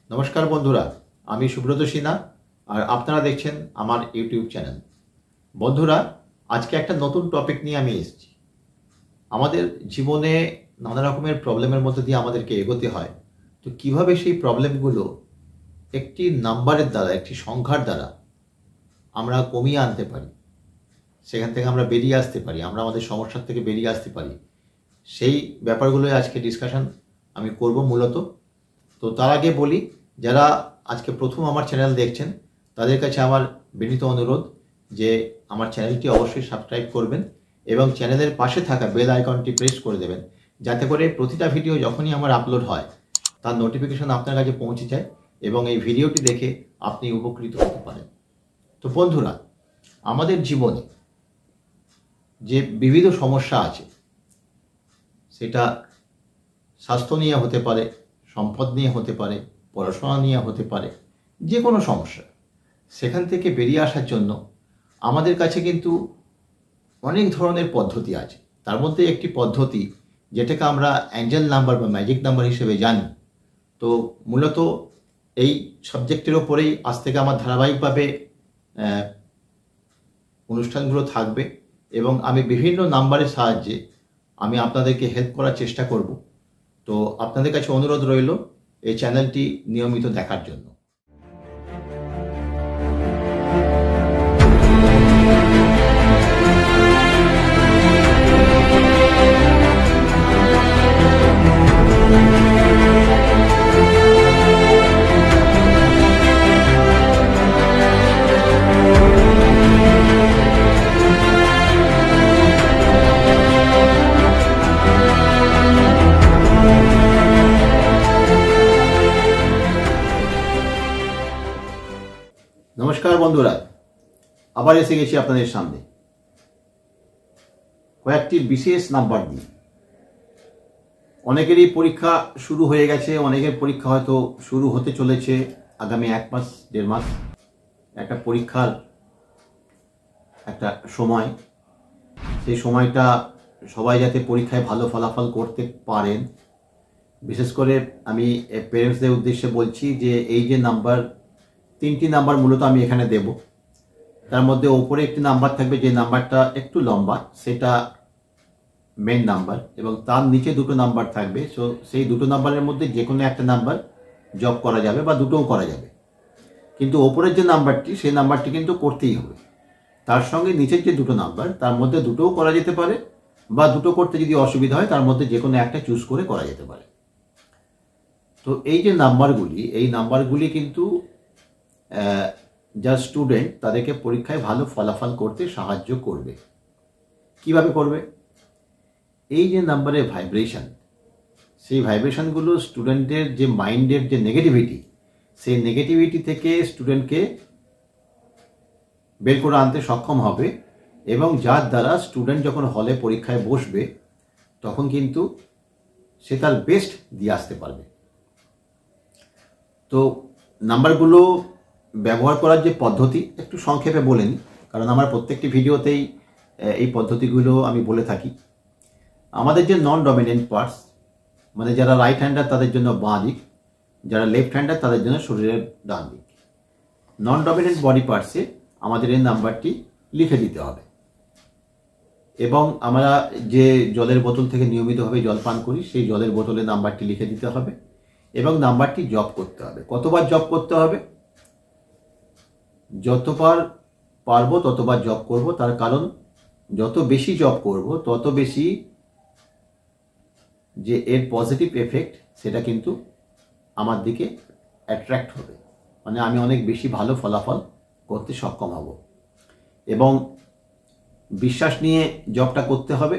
নমস্কার বন্ধুরা, আমি সুব্রত সিনহা আর আপনারা দেখছেন আমার ইউটিউব চ্যানেল। বন্ধুরা, আজকে একটা নতুন টপিক নিয়ে আমি এসেছি। আমাদের জীবনে নানা রকমের প্রবলেমের মধ্যে দিয়ে আমাদেরকে এগোতে হয়। তো কিভাবে সেই প্রবলেমগুলো একটি নাম্বারের দ্বারা, একটি সংখ্যার দ্বারা আমরা কমিয়ে আনতে পারি, সেখান থেকে আমরা বেরিয়ে আসতে পারি, আমরা আমাদের সমস্যার থেকে বেরিয়ে আসতে পারি, সেই ব্যাপারগুলোই আজকে ডিসকাশন আমি করব মূলত। তো তার আগে বলি, যারা আজকে প্রথম আমার চ্যানেল দেখছেন তাদের কাছে আমার বিনীত অনুরোধ যে আমার চ্যানেলটি অবশ্যই সাবস্ক্রাইব করবেন এবং চ্যানেলের পাশে থাকা বেল আইকনটি প্রেস করে দেবেন, যাতে করে প্রতিটা ভিডিও যখনই আমার আপলোড হয় তার নোটিফিকেশন আপনার কাছে পৌঁছে যায় এবং এই ভিডিওটি দেখে আপনি উপকৃত হতে পারেন। তো বন্ধুরা, আমাদের জীবনে যে বিবিধ সমস্যা আছে, সেটা স্বাস্থ্য নিয়ে হতে পারে, সম্পদ নিয়ে হতে পারে, পড়াশোনা নিয়ে হতে পারে, যে কোনো সমস্যা, সেখান থেকে বেরিয়ে আসার জন্য আমাদের কাছে কিন্তু অনেক ধরনের পদ্ধতি আছে। তার মধ্যে একটি পদ্ধতি যেটাকে আমরা অ্যাঞ্জেল নাম্বার বা ম্যাজিক নাম্বার হিসেবে জানি। তো মূলত এই সাবজেক্টের ওপরেই আজ থেকে আমার ধারাবাহিকভাবে অনুষ্ঠানগুলো থাকবে এবং আমি বিভিন্ন নাম্বারের সাহায্যে আমি আপনাদেরকে হেল্প করার চেষ্টা করব। তো আপনাদের কাছে অনুরোধ রইল এই চ্যানেলটি নিয়মিত দেখার জন্য। নমস্কার বন্ধুরা, আবার এসে গেছি আপনাদের সামনে কয়েকটি বিশেষ নাম্বার নিয়ে। অনেকেরই পরীক্ষা শুরু হয়ে গেছে, অনেকের পরীক্ষা হয়তো শুরু হতে চলেছে আগামী 1 মাস 1.5 মাস। একটা পরীক্ষার একটা সময়, সেই সময়টা সবাই যাতে পরীক্ষায় ভালো ফলাফল করতে পারেন, বিশেষ করে আমি পেরেন্টসদের উদ্দেশ্যে বলছি যে এই যে নাম্বার, 3টি নাম্বার মূলত আমি এখানে দেব। তার মধ্যে ওপরে একটি নাম্বার থাকবে যে নাম্বারটা একটু লম্বা, সেটা মেন নাম্বার, এবং তার নিচে দুটো নাম্বার থাকবে। সো সেই দুটো নাম্বারের মধ্যে যে কোনো একটা নাম্বার জব করা যাবে বা দুটোও করা যাবে, কিন্তু ওপরের যে নাম্বারটি সেই নাম্বারটি কিন্তু করতেই হবে। তার সঙ্গে নিচের যে দুটো নাম্বার, তার মধ্যে দুটোও করা যেতে পারে, বা দুটো করতে যদি অসুবিধা হয় তার মধ্যে যে কোনো একটা চুজ করে করা যেতে পারে। তো এই যে নাম্বারগুলি, এই নাম্বারগুলি কিন্তু যা স্টুডেন্ট তাদেরকে পরীক্ষায় ভালো ফলাফল করতে সাহায্য করবে। কিভাবে করবে? এই যে নাম্বারের ভাইব্রেশন, সেই ভাইব্রেশনগুলো স্টুডেন্টের যে মাইন্ডের যে নেগেটিভিটি, সেই নেগেটিভিটি থেকে স্টুডেন্টকে বের করে আনতে সক্ষম হবে, এবং যার দ্বারা স্টুডেন্ট যখন হলে পরীক্ষায় বসবে তখন কিন্তু সে তার বেস্ট দিয়ে আসতে পারবে। তো নাম্বারগুলো ব্যবহার করার যে পদ্ধতি একটু সংক্ষেপে বলে নিই, কারণ আমার প্রত্যেকটি ভিডিওতেই এই পদ্ধতিগুলো আমি বলে থাকি। আমাদের যে নন ডমিনেন্ট পার্টস, মানে যারা রাইট হ্যান্ডার তাদের জন্য বাঁ দিক, যারা লেফট হ্যান্ডার তাদের জন্য শরীরের ডান দিক। নন ডমিনেন্ট বডি পার্টসে আমাদের এই নাম্বারটি লিখে দিতে হবে, এবং আমরা যে জলের বোতল থেকে নিয়মিতভাবে জল পান করি সেই জলের বোতলে নাম্বারটি লিখে দিতে হবে এবং নাম্বারটি জপ করতে হবে। কতবার জপ করতে হবে? যতবার পারবো ততবার জপ করব, তার কারণ যত বেশি জপ করব তত বেশি যে এর পজিটিভ এফেক্ট সেটা কিন্তু আমার দিকে অ্যাট্রাক্ট হবে, মানে আমি অনেক বেশি ভালো ফলাফল করতে সক্ষম হব। এবং বিশ্বাস নিয়ে জবটা করতে হবে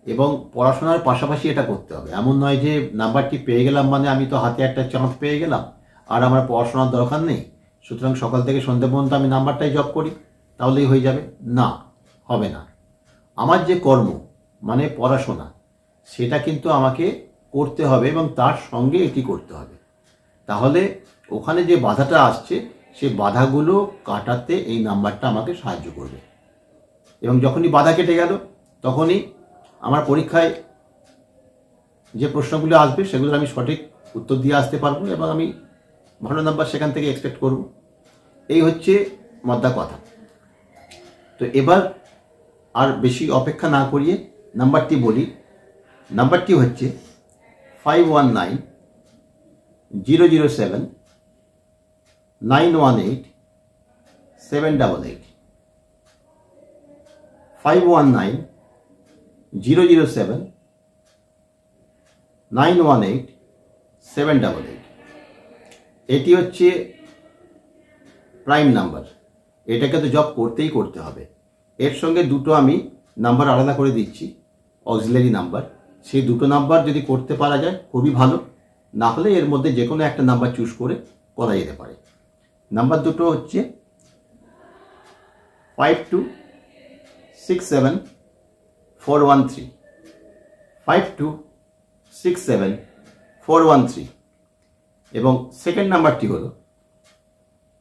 এবং পড়াশোনার পাশাপাশি এটা করতে হবে। এমন নয় যে নাম্বারটি পেয়ে গেলাম মানে আমি তো হাতে একটা চাঁদ পেয়ে গেলাম আর আমার পড়াশোনার দরকার নেই, সুতরাং সকাল থেকে সন্ধ্যে পর্যন্ত আমি নাম্বারটাই জব করি, তাহলেই হয়ে যাবে। না, হবে না। আমার যে কর্ম মানে পড়াশোনা, সেটা কিন্তু আমাকে করতে হবে এবং তার সঙ্গে এটি করতে হবে। তাহলে ওখানে যে বাধাটা আসছে সেই বাধাগুলো কাটাতে এই নাম্বারটা আমাকে সাহায্য করবে, এবং যখনই বাধা কেটে গেল তখনই আমার পরীক্ষায় যে প্রশ্নগুলো আসবে সেগুলো আমি সঠিক উত্তর দিয়ে আসতে পারবো এবং আমি ভালো নাম্বার সেখান থেকে এক্সপেক্ট করব। এই হচ্ছে মদ্দা কথা। তো এবার আর বেশি অপেক্ষা না করিয়ে নাম্বারটি বলি। নাম্বারটি হচ্ছে 519007918788 519007918788। এটি হচ্ছে প্রাইম নাম্বার। এটাকে তো জব করতে হবে। এর সঙ্গে দুটো আমি নাম্বার আলাদা করে দিচ্ছি, অক্সিলারি নাম্বার। সেই দুটো নাম্বার যদি করতে পারা যায় খুবই ভালো, না হলে এর মধ্যে যে কোনো একটা নাম্বার চুজ করে করা যেতে পারে। নাম্বার দুটো হচ্ছে 5267413 5267413 এবং সেকেন্ড নাম্বারটি হলো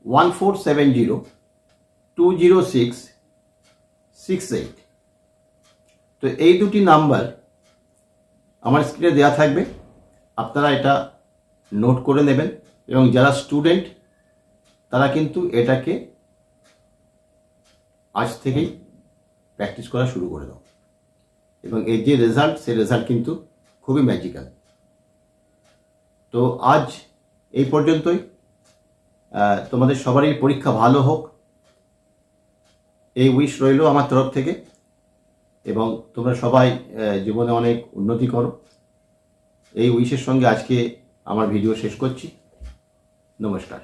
147020668। তো এই দুটি নাম্বার আমার স্ক্রিনে দেওয়া থাকবে, আপনারা এটা নোট করে নেবেন এবং যারা স্টুডেন্ট তারা কিন্তু এটাকে আজ থেকেই প্র্যাকটিস করা শুরু করে দাও এবং এর যে রেজাল্ট, সেই রেজাল্ট কিন্তু খুবই ম্যাজিক্যাল। তো আজ এই পর্যন্তই। তোমাদের সবারই পরীক্ষা ভালো হোক, এই উইশ রইল আমার তরফ থেকে, এবং তোমরা সবাই জীবনে অনেক উন্নতি করো। এই উইশের সঙ্গে আজকে আমার ভিডিও শেষ করছি। নমস্কার।